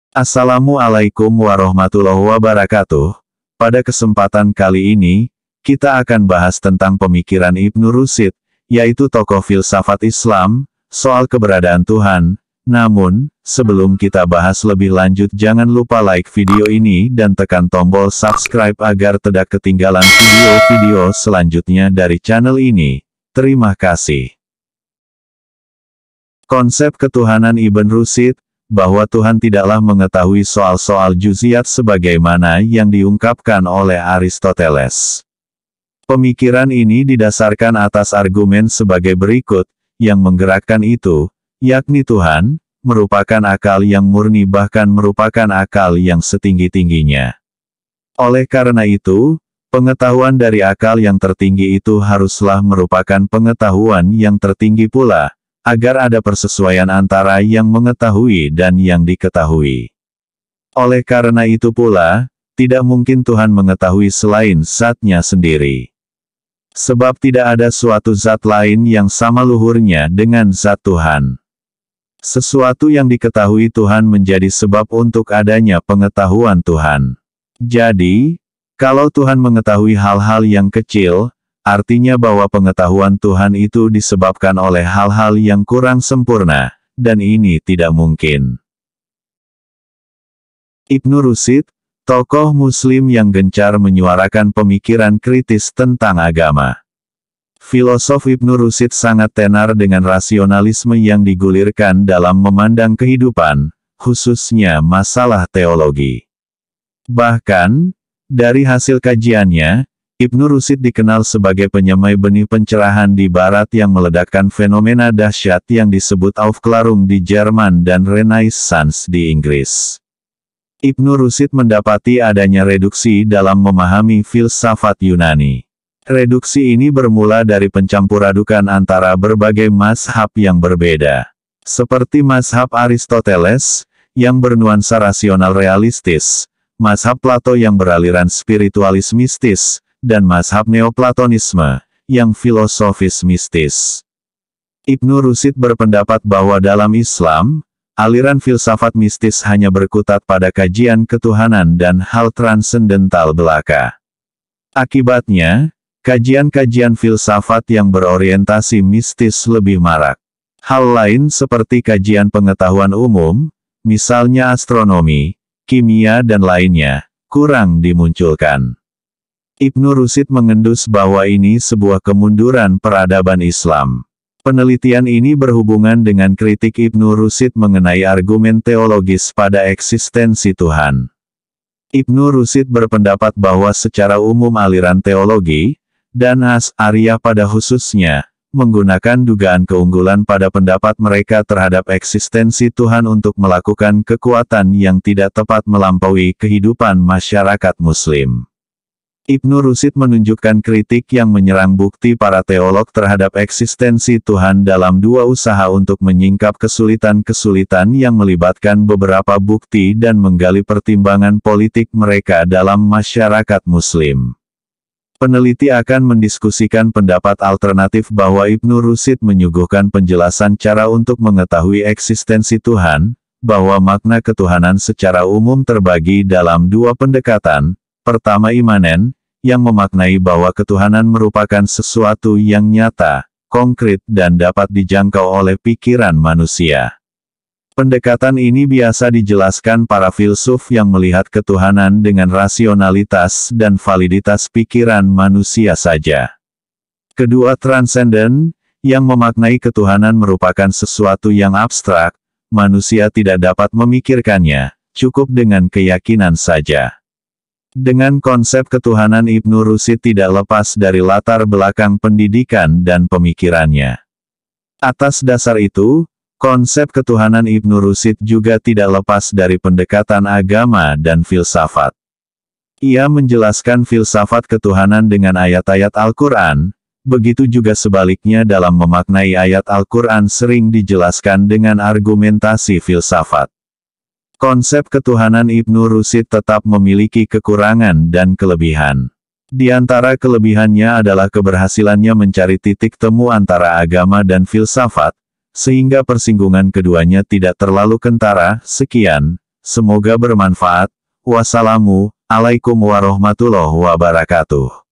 Assalamualaikum warahmatullahi wabarakatuh. Pada kesempatan kali ini, kita akan bahas tentang pemikiran Ibnu Rushd, yaitu tokoh filsafat Islam, soal keberadaan Tuhan. Namun, sebelum kita bahas lebih lanjut, jangan lupa like video ini dan tekan tombol subscribe agar tidak ketinggalan video-video selanjutnya dari channel ini. Terima kasih. Konsep ketuhanan Ibnu Rushd, bahwa Tuhan tidaklah mengetahui soal-soal juziat sebagaimana yang diungkapkan oleh Aristoteles. Pemikiran ini didasarkan atas argumen sebagai berikut, yang menggerakkan itu, yakni Tuhan, merupakan akal yang murni bahkan merupakan akal yang setinggi-tingginya. Oleh karena itu, pengetahuan dari akal yang tertinggi itu haruslah merupakan pengetahuan yang tertinggi pula, agar ada persesuaian antara yang mengetahui dan yang diketahui. Oleh karena itu pula, tidak mungkin Tuhan mengetahui selain zatnya sendiri. Sebab tidak ada suatu zat lain yang sama luhurnya dengan zat Tuhan. Sesuatu yang diketahui Tuhan menjadi sebab untuk adanya pengetahuan Tuhan. Jadi, kalau Tuhan mengetahui hal-hal yang kecil, artinya bahwa pengetahuan Tuhan itu disebabkan oleh hal-hal yang kurang sempurna, dan ini tidak mungkin. Ibnu Rushd, tokoh Muslim yang gencar menyuarakan pemikiran kritis tentang agama. Filosof Ibnu Rushd sangat tenar dengan rasionalisme yang digulirkan dalam memandang kehidupan, khususnya masalah teologi. Bahkan, dari hasil kajiannya, Ibnu Rushd dikenal sebagai penyemai benih pencerahan di Barat yang meledakkan fenomena dahsyat yang disebut Aufklärung di Jerman dan Renaissance di Inggris. Ibnu Rushd mendapati adanya reduksi dalam memahami filsafat Yunani. Reduksi ini bermula dari pencampuradukan antara berbagai mazhab yang berbeda. Seperti mazhab Aristoteles, yang bernuansa rasional realistis, mazhab Plato yang beraliran spiritualis mistis, dan mazhab Neoplatonisme, yang filosofis mistis. Ibnu Rushd berpendapat bahwa dalam Islam, aliran filsafat mistis hanya berkutat pada kajian ketuhanan dan hal transendental belaka. Akibatnya, kajian-kajian filsafat yang berorientasi mistis lebih marak. Hal lain seperti kajian pengetahuan umum, misalnya astronomi, kimia dan lainnya, kurang dimunculkan. Ibnu Rushd mengendus bahwa ini sebuah kemunduran peradaban Islam. Penelitian ini berhubungan dengan kritik Ibnu Rushd mengenai argumen teologis pada eksistensi Tuhan. Ibnu Rushd berpendapat bahwa secara umum aliran teologi, dan Asy'ariyah pada khususnya, menggunakan dugaan keunggulan pada pendapat mereka terhadap eksistensi Tuhan untuk melakukan kekuatan yang tidak tepat melampaui kehidupan masyarakat Muslim. Ibnu Rushd menunjukkan kritik yang menyerang bukti para teolog terhadap eksistensi Tuhan dalam dua usaha untuk menyingkap kesulitan-kesulitan yang melibatkan beberapa bukti dan menggali pertimbangan politik mereka dalam masyarakat Muslim. Peneliti akan mendiskusikan pendapat alternatif bahwa Ibnu Rushd menyuguhkan penjelasan cara untuk mengetahui eksistensi Tuhan, bahwa makna ketuhanan secara umum terbagi dalam dua pendekatan. Pertama, imanen, yang memaknai bahwa ketuhanan merupakan sesuatu yang nyata, konkret dan dapat dijangkau oleh pikiran manusia. Pendekatan ini biasa dijelaskan para filsuf yang melihat ketuhanan dengan rasionalitas dan validitas pikiran manusia saja. Kedua, transenden, yang memaknai ketuhanan merupakan sesuatu yang abstrak, manusia tidak dapat memikirkannya, cukup dengan keyakinan saja. Dengan konsep ketuhanan, Ibnu Rushd tidak lepas dari latar belakang pendidikan dan pemikirannya. Atas dasar itu, konsep ketuhanan Ibnu Rushd juga tidak lepas dari pendekatan agama dan filsafat. Ia menjelaskan filsafat ketuhanan dengan ayat-ayat Al-Quran, begitu juga sebaliknya dalam memaknai ayat Al-Quran sering dijelaskan dengan argumentasi filsafat. Konsep ketuhanan Ibnu Rushd tetap memiliki kekurangan dan kelebihan. Di antara kelebihannya adalah keberhasilannya mencari titik temu antara agama dan filsafat, sehingga persinggungan keduanya tidak terlalu kentara. Sekian, Semoga bermanfaat. Wassalamualaikum warahmatullahi wabarakatuh.